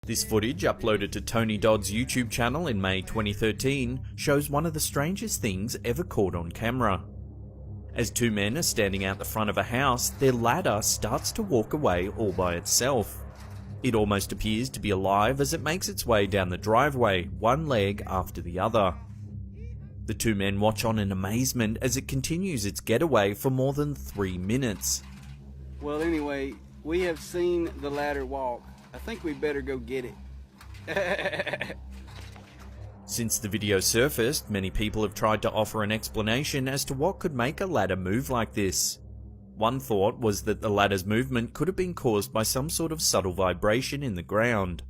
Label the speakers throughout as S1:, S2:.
S1: This footage, uploaded to Tony Dodd's YouTube channel in May 2013, shows one of the strangest things ever caught on camera. As two men are standing out the front of a house, their ladder starts to walk away all by itself. It almost appears to be alive as it makes its way down the driveway, one leg after the other. The two men watch on in amazement as it continues its getaway for more than 3 minutes.
S2: Well, anyway, we have seen the ladder walk. I think we better go get it.
S1: Since the video surfaced, many people have tried to offer an explanation as to what could make a ladder move like this. One thought was that the ladder's movement could have been caused by some sort of subtle vibration in the ground.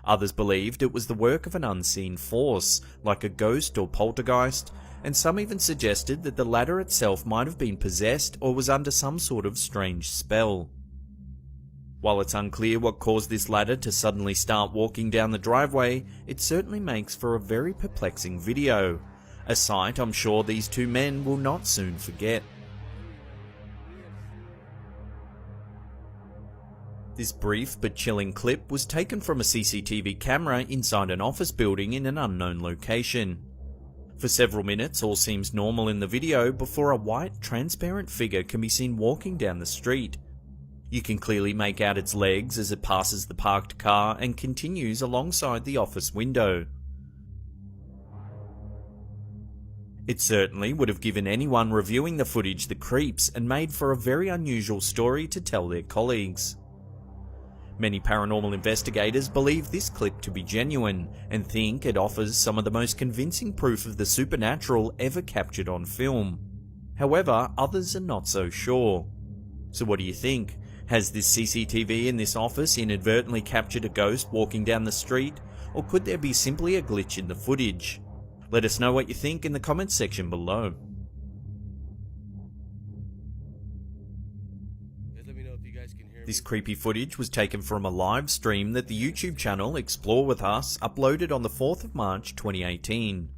S1: Others believed it was the work of an unseen force, like a ghost or poltergeist, and some even suggested that the ladder itself might have been possessed or was under some sort of strange spell. While it's unclear what caused this ladder to suddenly start walking down the driveway, it certainly makes for a very perplexing video, a sight I'm sure these two men will not soon forget. This brief but chilling clip was taken from a CCTV camera inside an office building in an unknown location. For several minutes all seems normal in the video before a white, transparent figure can be seen walking down the street. You can clearly make out its legs as it passes the parked car and continues alongside the office window. It certainly would have given anyone reviewing the footage the creeps and made for a very unusual story to tell their colleagues. Many paranormal investigators believe this clip to be genuine and think it offers some of the most convincing proof of the supernatural ever captured on film. However, others are not so sure. So what do you think? Has this CCTV in this office inadvertently captured a ghost walking down the street, or could there be simply a glitch in the footage? Let us know what you think in the comments section below. This creepy footage was taken from a live stream that the YouTube channel Explore With Us uploaded on the 4th of March 2018.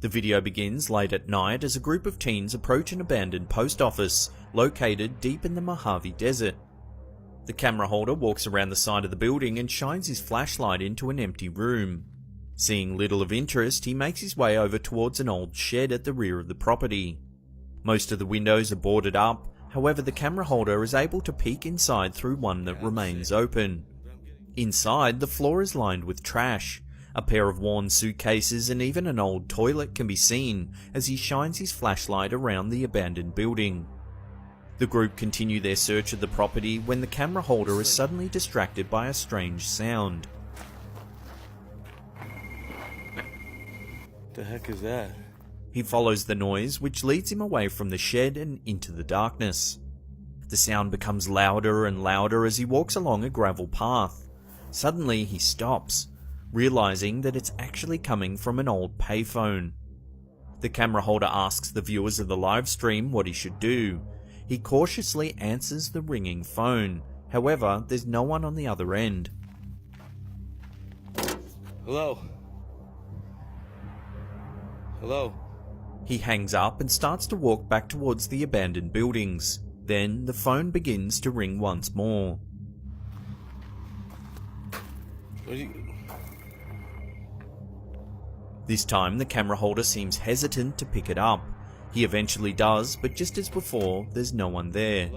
S1: The video begins late at night as a group of teens approach an abandoned post office located deep in the Mojave Desert. The camera holder walks around the side of the building and shines his flashlight into an empty room. Seeing little of interest, he makes his way over towards an old shed at the rear of the property. Most of the windows are boarded up, however the camera holder is able to peek inside through one that remains open. Inside, the floor is lined with trash. A pair of worn suitcases and even an old toilet can be seen as he shines his flashlight around the abandoned building. The group continue their search of the property when the camera holder is suddenly distracted by a strange sound.
S3: The heck is that?
S1: He follows the noise, which leads him away from the shed and into the darkness. The sound becomes louder and louder as he walks along a gravel path. Suddenly he stops, realizing that it's actually coming from an old payphone. The camera holder asks the viewers of the live stream what he should do. He cautiously answers the ringing phone, however, there's no one on the other end.
S3: Hello? Hello?
S1: He hangs up and starts to walk back towards the abandoned buildings. Then the phone begins to ring once more. This time the camera holder seems hesitant to pick it up. He eventually does, but just as before, there's no one there.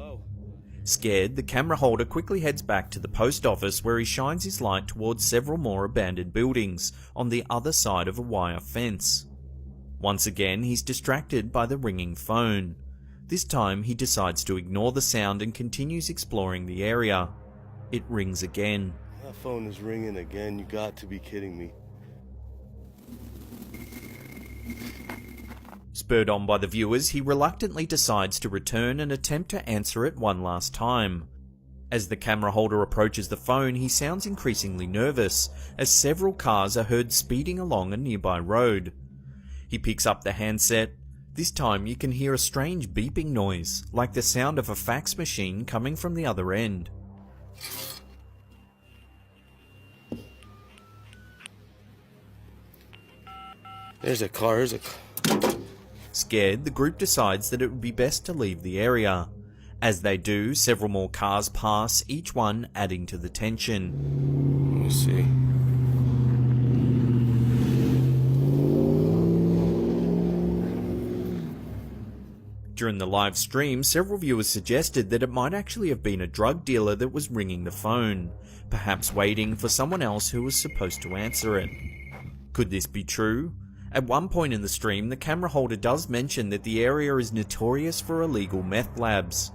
S1: Scared, the camera holder quickly heads back to the post office where he shines his light towards several more abandoned buildings on the other side of a wire fence. Once again, he's distracted by the ringing phone. This time, he decides to ignore the sound and continues exploring the area. It rings again.
S3: That phone is ringing again, you got to be kidding me.
S1: Spurred on by the viewers, he reluctantly decides to return and attempt to answer it one last time. As the camera holder approaches the phone, he sounds increasingly nervous, as several cars are heard speeding along a nearby road. He picks up the handset. This time you can hear a strange beeping noise, like the sound of a fax machine coming from the other end.
S3: There's a car,
S1: Scared, the group decides that it would be best to leave the area. As they do, several more cars pass, each one adding to the tension.
S3: Let me see.
S1: During the live stream, several viewers suggested that it might actually have been a drug dealer that was ringing the phone, perhaps waiting for someone else who was supposed to answer it. Could this be true? At one point in the stream, the camera holder does mention that the area is notorious for illegal meth labs.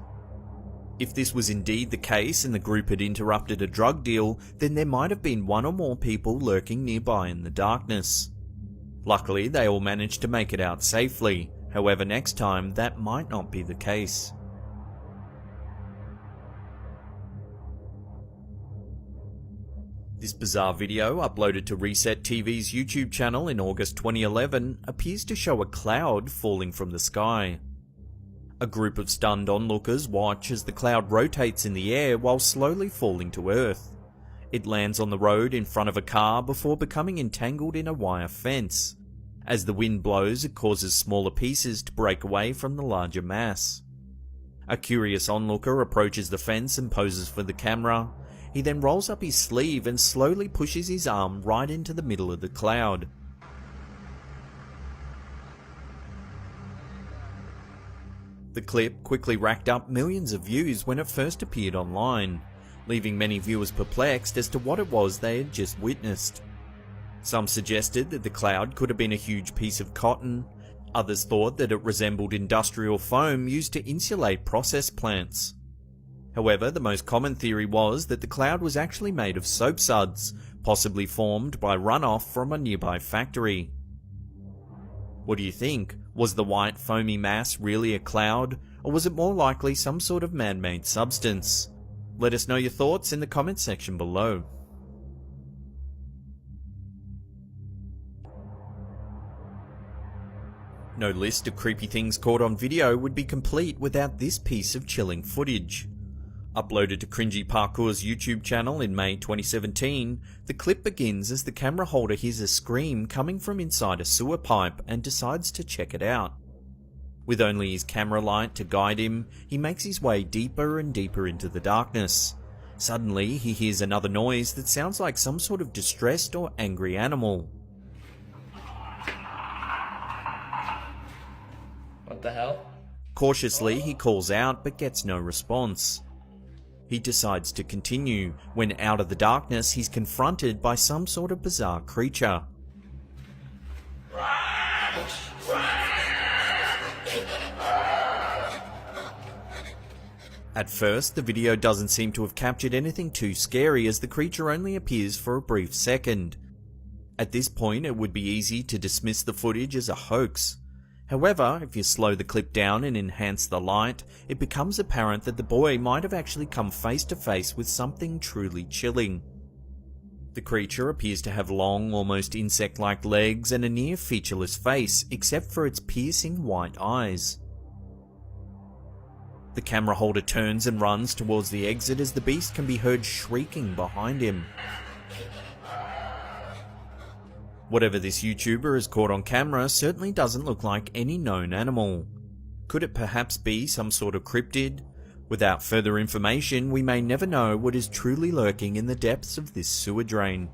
S1: If this was indeed the case and the group had interrupted a drug deal, then there might have been one or more people lurking nearby in the darkness. Luckily, they all managed to make it out safely. However, next time, that might not be the case. This bizarre video, uploaded to Reset TV's YouTube channel in August 2011, appears to show a cloud falling from the sky. A group of stunned onlookers watch as the cloud rotates in the air while slowly falling to Earth. It lands on the road in front of a car before becoming entangled in a wire fence. As the wind blows, it causes smaller pieces to break away from the larger mass. A curious onlooker approaches the fence and poses for the camera. He then rolls up his sleeve and slowly pushes his arm right into the middle of the cloud. The clip quickly racked up millions of views when it first appeared online, leaving many viewers perplexed as to what it was they had just witnessed. Some suggested that the cloud could have been a huge piece of cotton. Others thought that it resembled industrial foam used to insulate process plants. However, the most common theory was that the cloud was actually made of soap suds, possibly formed by runoff from a nearby factory. What do you think? Was the white foamy mass really a cloud, or was it more likely some sort of man-made substance? Let us know your thoughts in the comment section below. No list of creepy things caught on video would be complete without this piece of chilling footage. Uploaded to Cringy Parkour's YouTube channel in May 2017, the clip begins as the camera holder hears a scream coming from inside a sewer pipe and decides to check it out. With only his camera light to guide him, he makes his way deeper and deeper into the darkness. Suddenly, he hears another noise that sounds like some sort of distressed or angry animal.
S3: What the hell?
S1: Cautiously, he calls out but gets no response. He decides to continue, when out of the darkness he's confronted by some sort of bizarre creature. At first, the video doesn't seem to have captured anything too scary as the creature only appears for a brief second. At this point, it would be easy to dismiss the footage as a hoax. However, if you slow the clip down and enhance the light, it becomes apparent that the boy might have actually come face to face with something truly chilling. The creature appears to have long, almost insect-like legs and a near featureless face, except for its piercing white eyes. The camera holder turns and runs towards the exit as the beast can be heard shrieking behind him. Whatever this YouTuber has caught on camera certainly doesn't look like any known animal. Could it perhaps be some sort of cryptid? Without further information, we may never know what is truly lurking in the depths of this sewer drain.